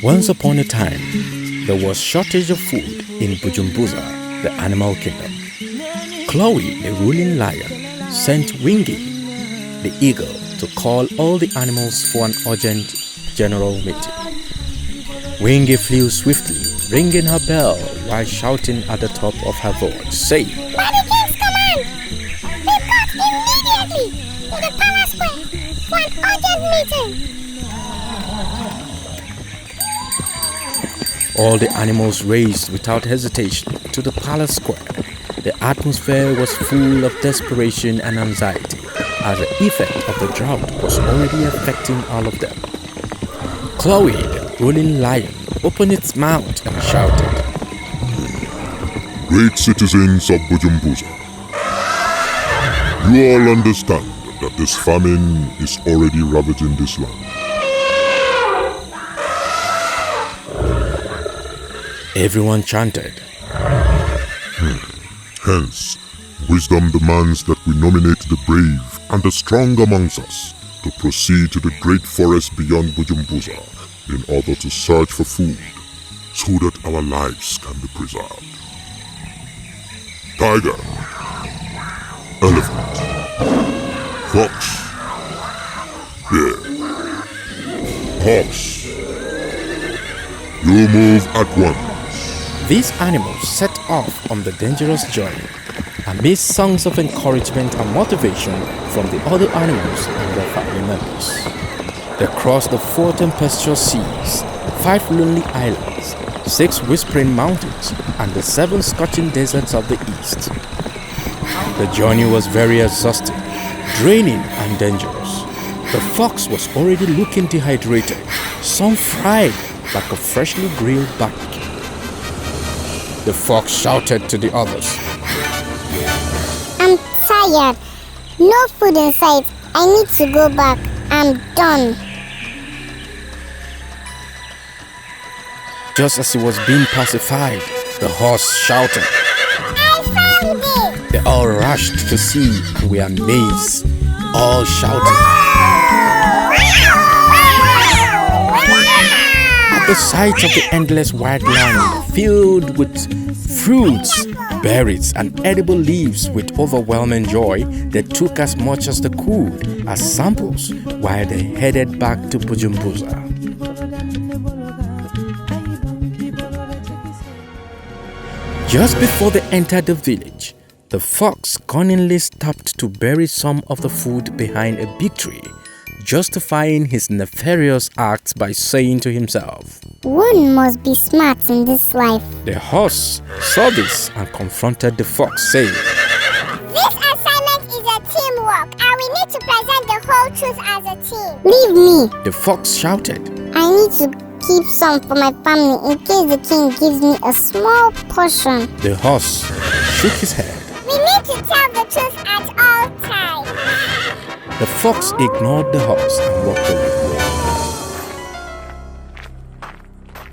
Once upon a time, there was shortage of food in Bujumbura, the animal kingdom. Chloe, the ruling lion, sent Wingy, the eagle, to call all the animals for an urgent general meeting. Wingy flew swiftly, ringing her bell while shouting at the top of her voice, saying, "By the king's command, report immediately to the palace square for an urgent meeting." All the animals raced without hesitation to the palace square. The atmosphere was full of desperation and anxiety, as the effect of the drought was already affecting all of them. Chloe, the ruling lion, opened its mouth and shouted, "Great citizens of Bujumbura, you all understand that this famine is already ravaging this land. Everyone chanted. Hence, wisdom demands that we nominate the brave and the strong amongst us to proceed to the great forest beyond Bujumbura in order to search for food so that our lives can be preserved. Tiger, elephant, fox, bear, horse, you move at once." These animals set off on the dangerous journey amidst songs of encouragement and motivation from the other animals and their family members. They crossed the 4 tempestuous seas, 5 lonely islands, 6 whispering mountains, and the 7 scorching deserts of the east. The journey was very exhausting, draining, and dangerous. The fox was already looking dehydrated, some fried like a freshly grilled barbecue. The fox shouted to the others, "I'm tired. No food in sight. I need to go back. I'm done." Just as he was being pacified, the horse shouted. "I found it!" They all rushed to see and were amazed, all shouting. At the sight of the endless wide land filled with fruits, berries, and edible leaves with overwhelming joy, they took as much as they could as samples while they headed back to Bujumbura. Just before they entered the village, the fox cunningly stopped to bury some of the food behind a big tree, justifying his nefarious acts by saying to himself, "One must be smart in this life." The horse saw this and confronted the fox, saying, "This assignment is a teamwork, and we need to present the whole truth as a team." "Leave me." The fox shouted. "I need to keep some for my family in case the king gives me a small portion." The horse shook his head. "We need to tell the truth at all times." The fox ignored the horse and walked away.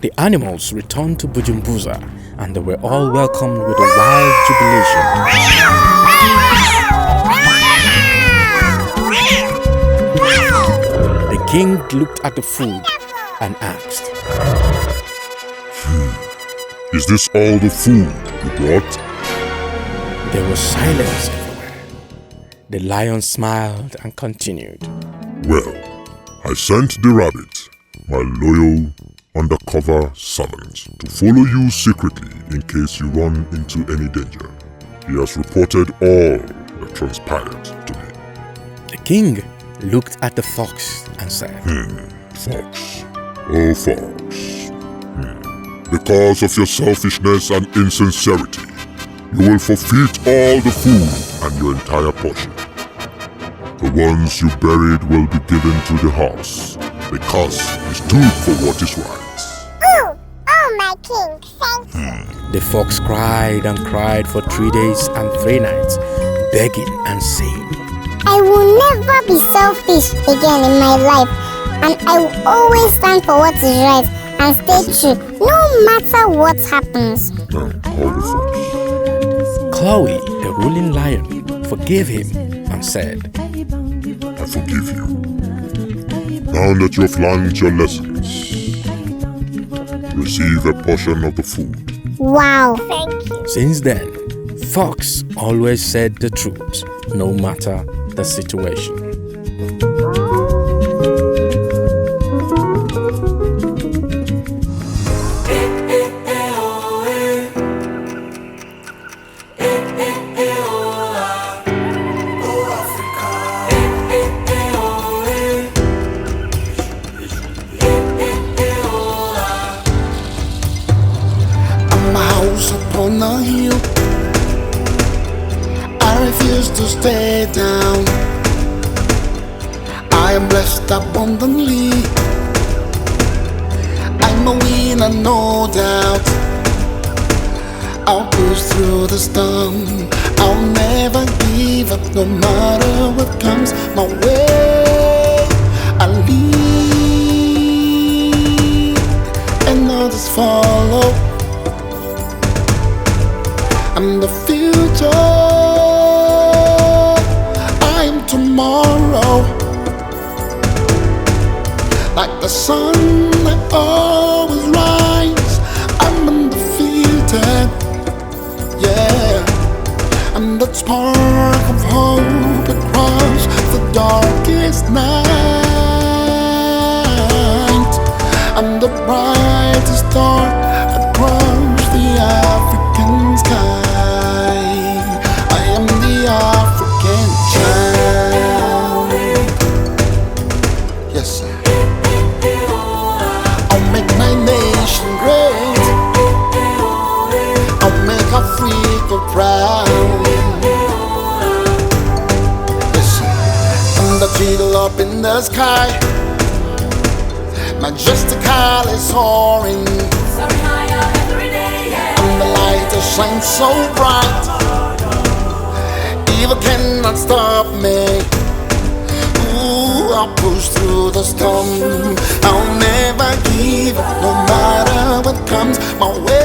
The animals returned to Bujumbura and they were all welcomed with a wild jubilation. The king looked at the food and asked, "Is this all the food you brought?" There was silence everywhere. The lion smiled and continued. "Well, I sent the rabbit, my loyal undercover servant, to follow you secretly in case you run into any danger. He has reported all that transpired to me." The king looked at the fox and said, Fox, oh Fox, because of your selfishness and insincerity, you will forfeit all the food and your entire portion. The ones you buried will be given to the horse, because he stood for what is right. Oh my king, thank you." The fox cried and cried for 3 days and 3 nights, begging and saying, "I will never be selfish again in my life, and I will always stand for what is right and stay true, no matter what happens." Now, hold the fox. Chloe, the ruling lion, forgave him and said, I forgive you. Now that you have learned your lessons, receive a portion of the food. Wow, thank you. Since then, Fox always said the truth, no matter the situation. Upon a hill, I refuse to stay down. I am blessed abundantly. I'm a winner, no doubt. I'll push through the storm. I'll never give up, no matter what comes my way. I lead and others follow. I'm the future, I am tomorrow. Like the sun, I always rise. I'm undefeated, yeah. I'm the spark of hope across the darkest night. I'm the brightest star across the African sky. African child. Yes, sir. I'll make my nation great. I'll make Africa proud. Yes, sir. I'm the eagle up in the sky, majestically soaring. I'm the light that shines so bright. Evil cannot stop me. Ooh, I'll push through the storm. I'll never give up, no matter what comes my way.